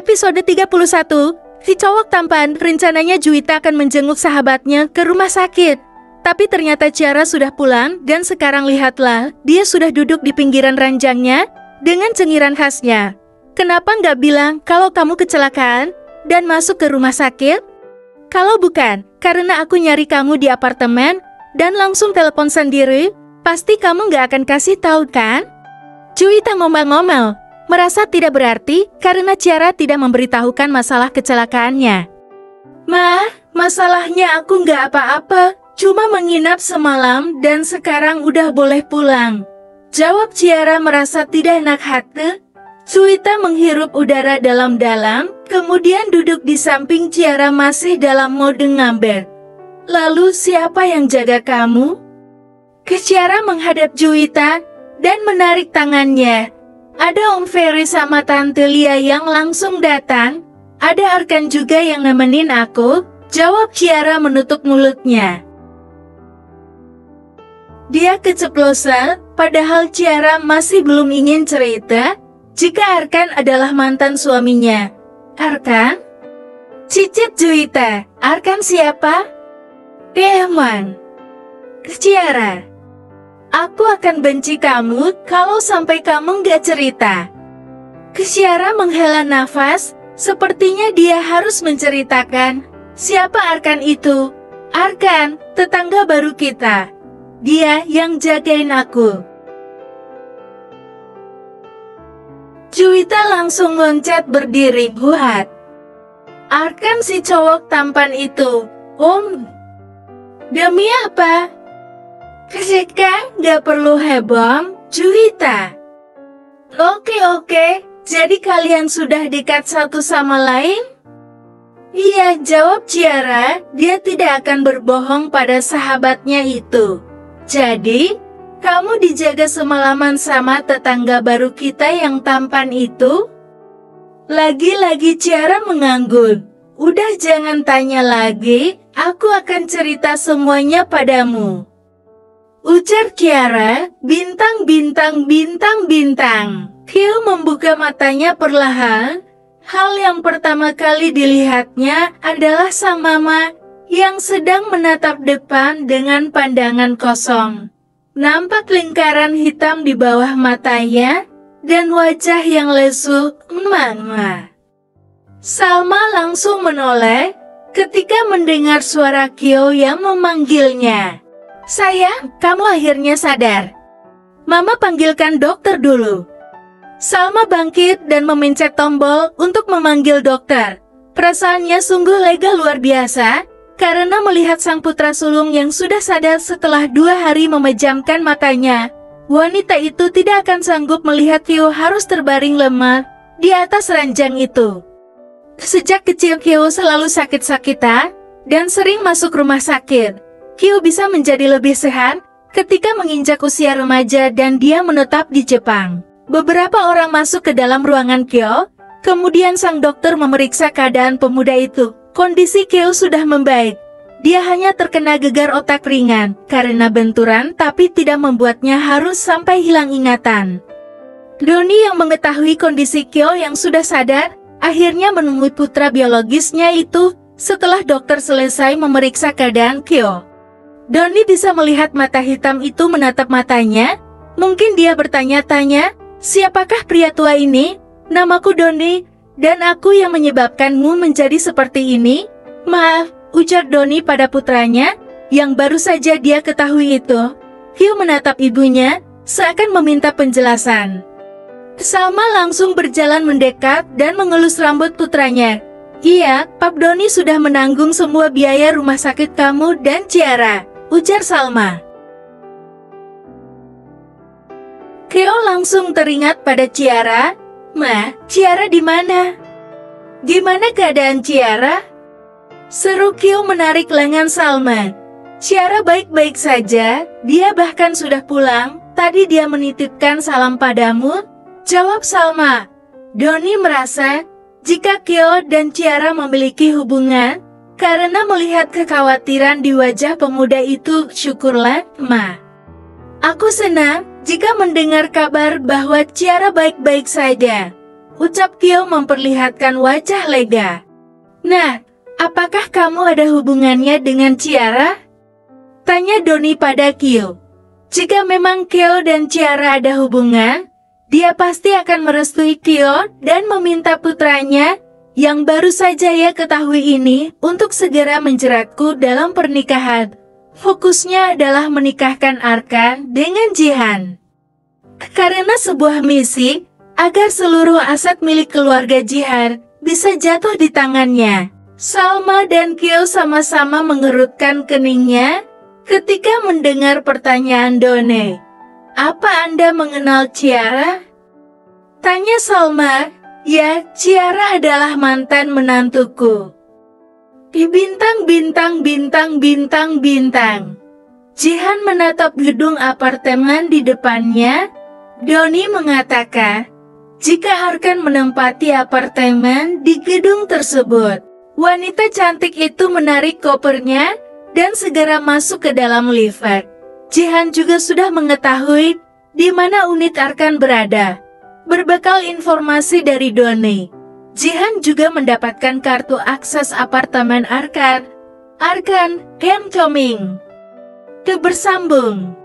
Episode 31, si cowok tampan rencananya Juwita akan menjenguk sahabatnya ke rumah sakit. Tapi ternyata Ciara sudah pulang dan sekarang lihatlah, dia sudah duduk di pinggiran ranjangnya dengan cengiran khasnya. Kenapa nggak bilang kalau kamu kecelakaan dan masuk ke rumah sakit? Kalau bukan, karena aku nyari kamu di apartemen dan langsung telepon sendiri, pasti kamu nggak akan kasih tahu kan? Juwita ngomel-ngomel, merasa tidak berarti karena Ciara tidak memberitahukan masalah kecelakaannya. Ma, masalahnya aku nggak apa-apa, cuma menginap semalam dan sekarang udah boleh pulang. Jawab Ciara merasa tidak enak hati. Juwita menghirup udara dalam-dalam, kemudian duduk di samping Ciara masih dalam mode ngambek. Lalu siapa yang jaga kamu? Ciara menghadap Juwita dan menarik tangannya. Ada Om Ferry sama Tante Lia yang langsung datang. Ada Arkan juga yang nemenin aku, jawab Ciara menutup mulutnya. Dia keceplosan, padahal Ciara masih belum ingin cerita jika Arkan adalah mantan suaminya. Arkan? Cicit Juwita, Arkan siapa? Eman. Ciara. Aku akan benci kamu kalau sampai kamu nggak cerita. Ciara menghela nafas, sepertinya dia harus menceritakan. Siapa Arkan itu? Arkan, tetangga baru kita. Dia yang jagain aku. Juwita langsung loncat berdiri buat. Arkan si cowok tampan itu, Om. Demi apa? Keseka, gak perlu heboh, Juwita. Oke, jadi kalian sudah dekat satu sama lain? Iya, jawab Ciara, dia tidak akan berbohong pada sahabatnya itu. Jadi, kamu dijaga semalaman sama tetangga baru kita yang tampan itu? Lagi-lagi Ciara mengangguk. Udah jangan tanya lagi, aku akan cerita semuanya padamu. Ujar Ciara, bintang. Kyo membuka matanya perlahan. Hal yang pertama kali dilihatnya adalah sang mama yang sedang menatap depan dengan pandangan kosong. Nampak lingkaran hitam di bawah matanya dan wajah yang lesu. Mama. Salma langsung menoleh ketika mendengar suara Kyo yang memanggilnya. Sayang, kamu akhirnya sadar. Mama panggilkan dokter dulu. Salma bangkit dan memencet tombol untuk memanggil dokter. Perasaannya sungguh lega luar biasa karena melihat sang putra sulung yang sudah sadar setelah 2 hari memejamkan matanya. Wanita itu tidak akan sanggup melihat Kyo harus terbaring lemah di atas ranjang itu. Sejak kecil Kyo selalu sakit-sakitan dan sering masuk rumah sakit. Kyo bisa menjadi lebih sehat ketika menginjak usia remaja dan dia menetap di Jepang. Beberapa orang masuk ke dalam ruangan Kyo, kemudian sang dokter memeriksa keadaan pemuda itu. Kondisi Kyo sudah membaik. Dia hanya terkena gegar otak ringan karena benturan tapi tidak membuatnya harus sampai hilang ingatan. Doni yang mengetahui kondisi Kyo yang sudah sadar, akhirnya menemui putra biologisnya itu setelah dokter selesai memeriksa keadaan Kyo. Doni bisa melihat mata hitam itu menatap matanya. Mungkin dia bertanya-tanya, siapakah pria tua ini? Namaku Doni. Dan aku yang menyebabkanmu menjadi seperti ini? Maaf, ujar Doni pada putranya, yang baru saja dia ketahui itu. Kyo menatap ibunya, seakan meminta penjelasan. Salma langsung berjalan mendekat dan mengelus rambut putranya. Iya, Pap Doni sudah menanggung semua biaya rumah sakit kamu dan Ciara, ujar Salma. Kyo langsung teringat pada Ciara. Ma, Ciara di mana? Gimana keadaan Ciara? Seru Kyo menarik lengan Salma. Ciara baik-baik saja, dia bahkan sudah pulang. Tadi dia menitipkan salam padamu, jawab Salma. Doni merasa jika Kyo dan Ciara memiliki hubungan, karena melihat kekhawatiran di wajah pemuda itu. Syukurlah, Ma. Aku senang jika mendengar kabar bahwa Ciara baik-baik saja. ucap Kyo memperlihatkan wajah lega. Nah, apakah kamu ada hubungannya dengan Ciara? Tanya Doni pada Kyo. Jika memang Kyo dan Ciara ada hubungan, dia pasti akan merestui Kyo dan meminta putranya yang baru saja ia ketahui ini untuk segera menjeratku dalam pernikahan. Fokusnya adalah menikahkan Arkan dengan Jihan. Karena sebuah misi, agar seluruh aset milik keluarga Jihan bisa jatuh di tangannya. Salma dan Kyo sama-sama mengerutkan keningnya ketika mendengar pertanyaan Doni. Apa Anda mengenal Ciara? Tanya Salma. Ya, Ciara adalah mantan menantuku. Bintang. Jihan menatap gedung apartemen di depannya. Doni mengatakan, jika Arkan menempati apartemen di gedung tersebut, wanita cantik itu menarik kopernya dan segera masuk ke dalam lift. Jihan juga sudah mengetahui di mana unit Arkan berada. Berbekal informasi dari Doni, Jihan juga mendapatkan kartu akses apartemen Arkan. Arkan, Camp Coming. Bersambung.